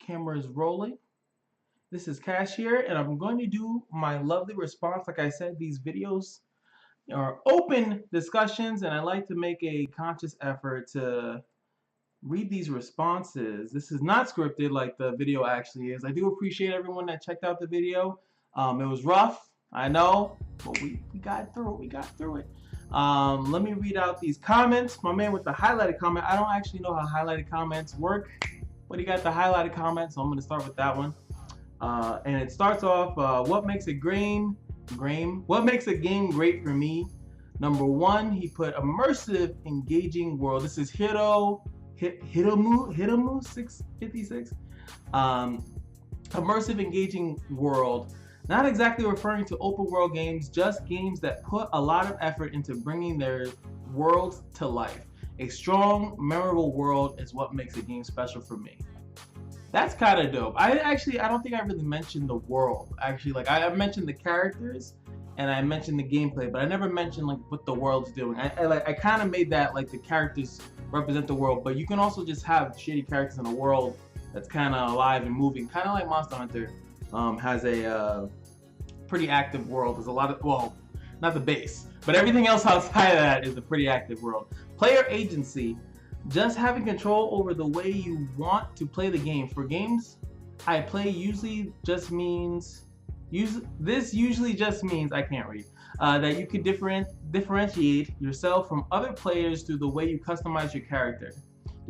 camera is rolling. This is Cash here, and I'm going to do my lovely response. Like I said, these videos are open discussions, and I like to make a conscious effort to read these responses. This is not scripted like the video actually is. I do appreciate everyone that checked out the video. It was rough, I know, but we got through it. We got through it. Let me read out these comments. My man with the highlighted comment. I don't actually know how highlighted comments work, but he got the highlighted comment, so I'm going to start with that one. And it starts off, what makes a game great for me? Number one, he put immersive, engaging world. This is Hitomu 656. Immersive, engaging world. Not exactly referring to open world games, just games that put a lot of effort into bringing their worlds to life. A strong, memorable world is what makes a game special for me. That's kind of dope. I don't think I really mentioned the world. Actually, like I mentioned the characters and I mentioned the gameplay, but I never mentioned like what the world's doing. I kind of made that like the characters represent the world, but you can also just have shitty characters in a world that's kind of alive and moving, kind of like Monster Hunter has a pretty active world. There's a lot of, well, not the base, but everything else outside of that is a pretty active world. Player agency. Just having control over the way you want to play the game. For games I play usually just means I can't read that you can differentiate yourself from other players through the way you customize your character,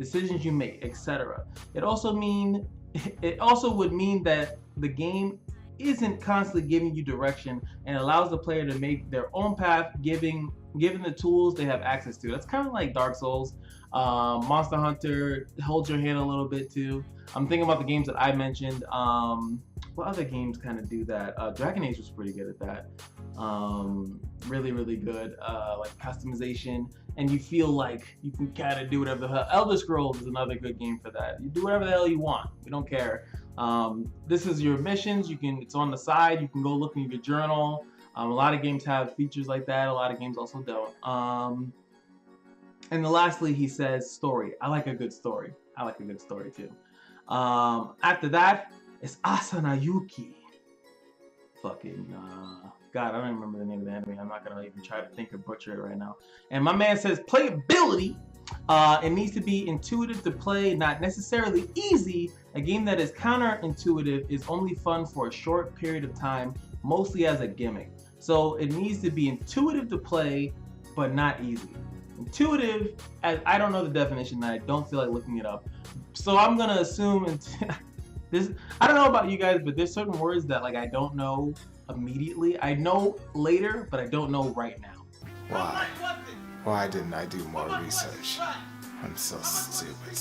decisions you make, etc. It also would mean that the game isn't constantly giving you direction and allows the player to make their own path, given the tools they have access to. That's kind of like Dark Souls. Monster Hunter holds your hand a little bit too. I'm thinking about the games that I mentioned. What other games kind of do that? Dragon Age was pretty good at that. Really, really good. Like customization, and you feel like you can kind of do whatever the hell. Elder Scrolls is another good game for that. You do whatever the hell you want. We don't care. This is your missions. It's on the side. You can go look in your journal. A lot of games have features like that. A lot of games also don't. And then lastly, he says story. I like a good story. I like a good story too. After that, it's Asana Yuki. Fucking, God, I don't even remember the name of the anime. I'm not gonna even try to think or butcher it right now. And my man says playability. It needs to be intuitive to play, not necessarily easy. A game that is counterintuitive is only fun for a short period of time, mostly as a gimmick. So it needs to be intuitive to play, but not easy. Intuitive, as I don't know the definition, and I don't feel like looking it up. So I'm gonna assume this. I don't know about you guys, but there's certain words that like I don't know immediately. I know later, but I don't know right now. Why didn't I do more research? I'm so stupid.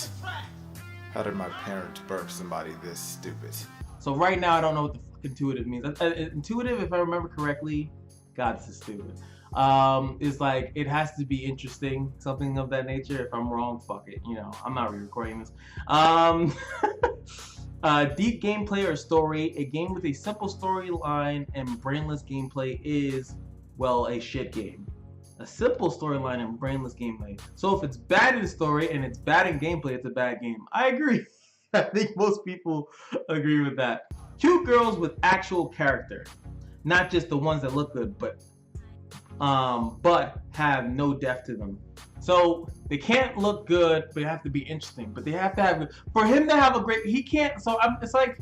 How did my parents birth somebody this stupid? So right now I don't know what the fuck intuitive means. Intuitive, if I remember correctly, God, this is stupid. Is like it has to be interesting, something of that nature. If I'm wrong, fuck it. You know, I'm not re-recording this. Deep gameplay or story. A game with a simple storyline and brainless gameplay is, well, a shit game. A simple storyline and brainless gameplay. So if it's bad in story and it's bad in gameplay, it's a bad game. I agree. I think most people agree with that. Cute girls with actual character, not just the ones that look good, but have no depth to them. So they can't look good, but they have to be interesting. But they have to have, for him to have a great, he can't. So it's like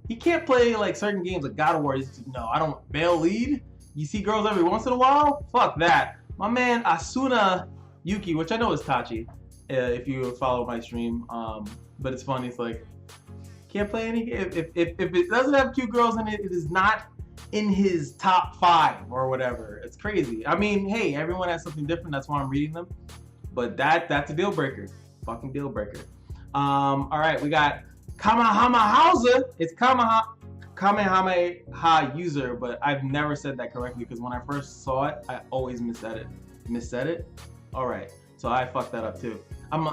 he can't play like certain games like God of War. No, I don't. Male lead. You see girls every once in a while. Fuck that. My man Asuna Yuki, which I know is Tachi, if you follow my stream. But it's funny. It's like can't play any. If it doesn't have cute girls in it, it is not in his top 5 or whatever. It's crazy. I mean, hey, everyone has something different. That's why I'm reading them. But that's a deal breaker. Fucking deal breaker. All right, we got Kamehameha. It's Kamehameha user, but I've never said that correctly because when I first saw it, I always missaid it. Missaid it? All right, so I fucked that up too.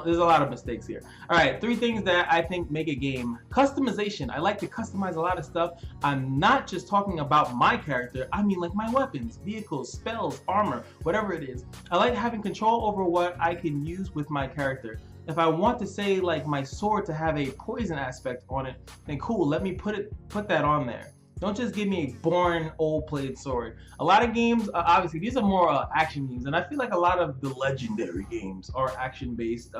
There's a lot of mistakes here. All right, 3 things that I think make a game. Customization. I like to customize a lot of stuff. I'm not just talking about my character. I mean like my weapons, vehicles, spells, armor, whatever it is. I like having control over what I can use with my character. If I want to say like my sword to have a poison aspect on it, then cool, let me put that on there. Don't just give me a boring old played sword. A lot of games, obviously these are more action games, and I feel like a lot of the legendary games are action based.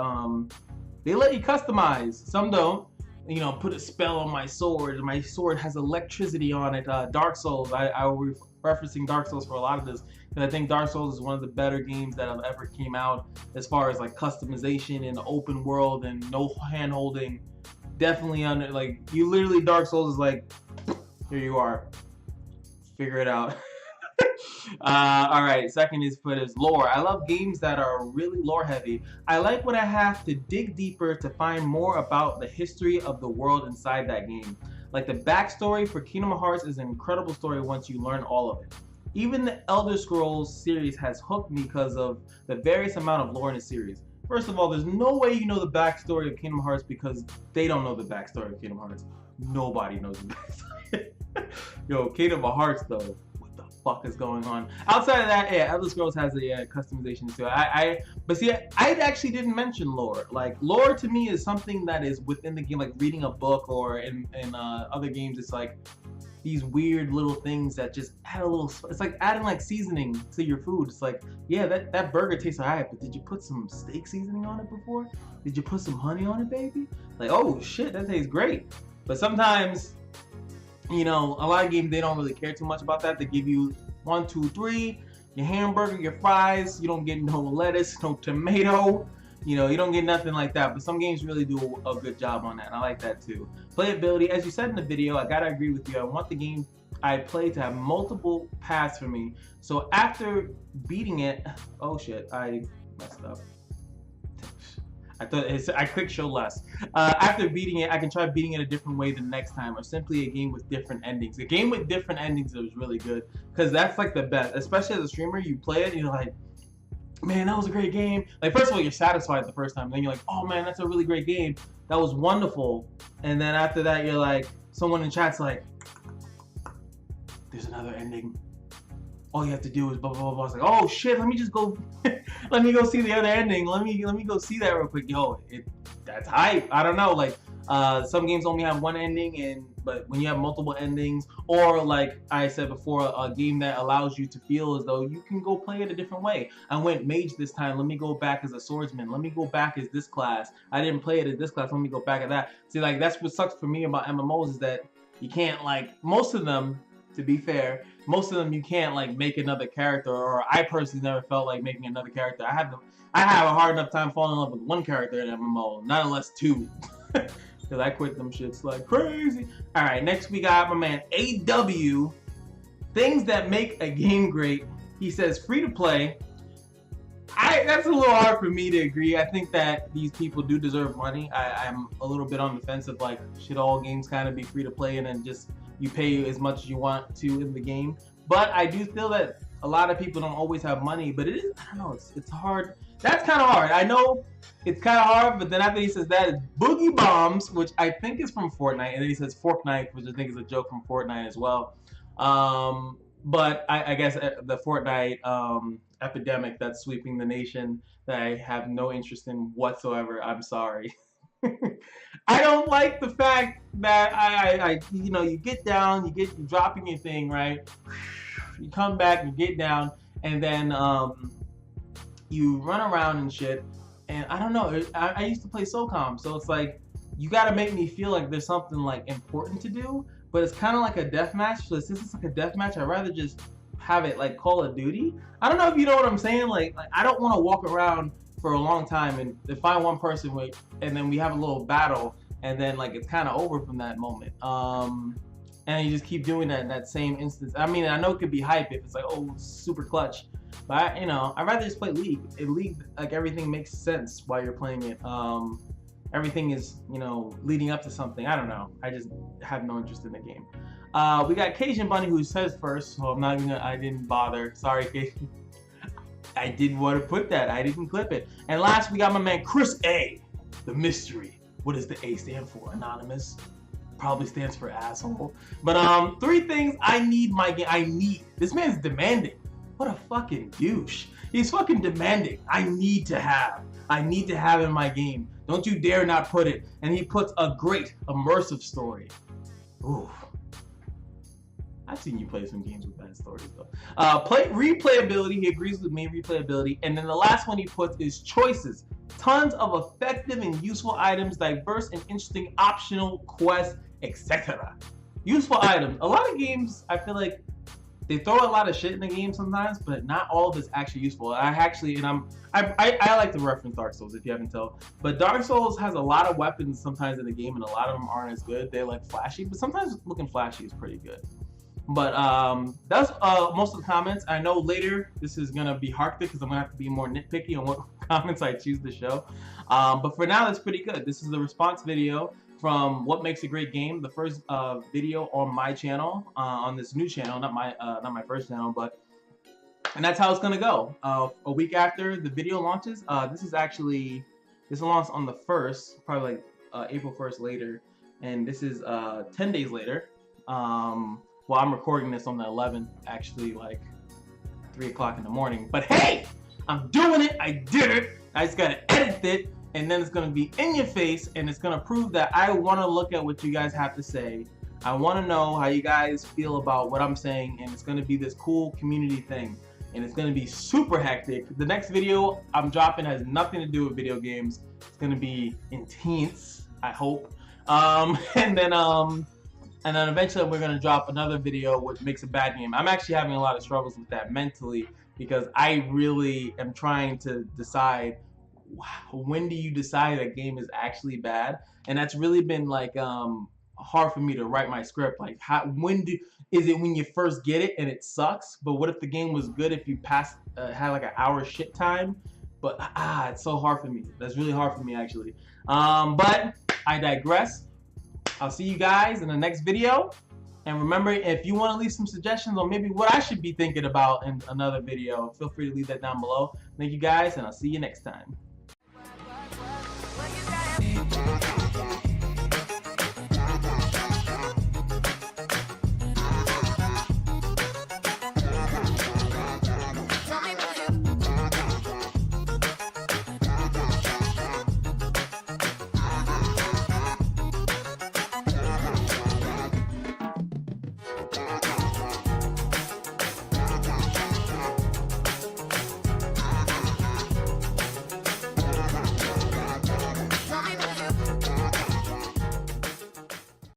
They let you customize, some don't. You know, put a spell on my sword. My sword has electricity on it. Dark Souls, I will be referencing Dark Souls for a lot of this, because I think Dark Souls is one of the better games that have ever came out as far as like customization in the open world and no hand holding. Definitely under, like, you literally, Dark Souls is like, here you are, figure it out. All right, second is put as lore. I love games that are really lore heavy. I like when I have to dig deeper to find more about the history of the world inside that game. Like the backstory for Kingdom Hearts is an incredible story once you learn all of it. Even the Elder Scrolls series has hooked me because of the various amount of lore in the series. First of all, there's no way you know the backstory of Kingdom Hearts because they don't know the backstory of Kingdom Hearts. Nobody knows the backstory. Yo, Kingdom Hearts though, what the fuck is going on? Outside of that, yeah, Elder Scrolls has a customization too. But see, I actually didn't mention lore. Like, lore to me is something that is within the game, like reading a book, or in other games, it's like these weird little things that just add a little, it's like adding like seasoning to your food. It's like, yeah, that burger tastes alright, but did you put some steak seasoning on it before? Did you put some honey on it, baby? Like, oh shit, that tastes great. But sometimes, you know, a lot of games, they don't really care too much about that. They give you 1, 2, 3, your hamburger, your fries, you don't get no lettuce, no tomato, you know, you don't get nothing like that. But some games really do a good job on that, and I like that too. Playability, as you said in the video, I gotta agree with you. I want the game I play to have multiple paths for me. So after beating it, oh shit, I messed up. I clicked show less. After beating it, I can try beating it a different way the next time, or simply a game with different endings. A game with different endings is really good, because that's like the best. Especially as a streamer, you play it and you're like, man, that was a great game. Like, first of all, you're satisfied the first time. Then you're like, oh man, that's a really great game. That was wonderful. And then after that, you're like, someone in chat's like, there's another ending. All you have to do is blah blah blah blah. It's like, oh shit, let me just go, let me go see the other ending. Let me go see that real quick. Yo, that's hype. I don't know, like some games only have one ending, but when you have multiple endings, or like I said before, a game that allows you to feel as though you can go play it a different way. I went mage this time. Let me go back as a swordsman. Let me go back as this class. I didn't play it as this class. Let me go back at that. See, like, that's what sucks for me about MMOs, is that you can't, like, most of them, to be fair, most of them you can't like make another character, or I personally never felt like making another character. I have a hard enough time falling in love with one character in MMO, not unless two. Because I quit them shits like crazy. Alright, next we got my man AW. Things that make a game great. He says free to play. That's a little hard for me to agree. I think that these people do deserve money. I'm a little bit on the fence of like, should all games kind of be free to play and then just you pay as much as you want to in the game. But I do feel that a lot of people don't always have money, but it is, I don't know, it's hard. That's kind of hard. I know it's kind of hard, but then after he says that, it's Boogie Bombs, which I think is from Fortnite, and then he says Fork Knife, which I think is a joke from Fortnite as well. But I guess the Fortnite epidemic that's sweeping the nation that I have no interest in whatsoever. I'm sorry. I don't like the fact that you know, you get down, you're dropping your thing, right? You come back, you get down, and then you run around and shit. And I don't know, I used to play SOCOM, so it's like, you gotta make me feel like there's something like important to do, but it's kind of like a deathmatch. So since it's like a deathmatch, I'd rather just have it like Call of Duty. I don't know if you know what I'm saying. Like I don't want to walk around for a long time and find one person and then we have a little battle, and then like it's kind of over from that moment. And you just keep doing that in that same instance. I mean, I know it could be hype if it's like, oh, super clutch, but you know, I'd rather just play League. In League, like, everything makes sense while you're playing it. Everything is, you know, leading up to something. I don't know. I just have no interest in the game. We got Cajun Bunny, who says first, so I didn't bother. Sorry, Cajun. I didn't want to put that. I didn't clip it. And last, we got my man Chris A. The mystery. What does the A stand for? Anonymous. Probably stands for asshole. But 3 things I need my game. This man's demanding. What a fucking douche. He's fucking demanding. I need to have in my game Don't you dare not put it. And he puts a great immersive story. Ooh. I've seen you play some games with bad stories though. Replayability, he agrees with me, replayability. And then the last one he puts is choices. Tons of effective and useful items, diverse and interesting optional quests, etc. Useful items. A lot of games, I feel like they throw a lot of shit in the game sometimes, but not all of it's actually useful. I like to reference Dark Souls if you haven't told, but Dark Souls has a lot of weapons sometimes in the game, and a lot of them aren't as good. They're like flashy, but sometimes looking flashy is pretty good. But that's most of the comments. I know later this is gonna be hectic because I'm gonna have to be more nitpicky on what comments I choose to show. But for now, that's pretty good. This is the response video from What Makes a Great Game, the first video on my channel, on this new channel, not my first channel, and that's how it's gonna go. A week after the video launches, this will launch on the 1st, probably like April 1st later, and this is 10 days later. Well, I'm recording this on the 11th, actually, like 3 o'clock in the morning. But hey, I'm doing it. I did it. I just gotta edit it, and then it's gonna be in your face, and it's gonna prove that I want to look at what you guys have to say. I want to know how you guys feel about what I'm saying, and it's gonna be this cool community thing, and it's gonna be super hectic. The next video I'm dropping has nothing to do with video games. It's gonna be intense, I hope. And then eventually we're gonna drop another video which makes a bad game. I'm actually having a lot of struggles with that mentally because I really am trying to decide when do you decide a game is actually bad, and that's really been like hard for me to write my script. Like is it when you first get it and it sucks? But what if the game was good if you had like an hour shit time? But it's so hard for me. That's really hard for me actually. But I digress. I'll see you guys in the next video. And remember, if you want to leave some suggestions on maybe what I should be thinking about in another video, feel free to leave that down below. Thank you guys, and I'll see you next time.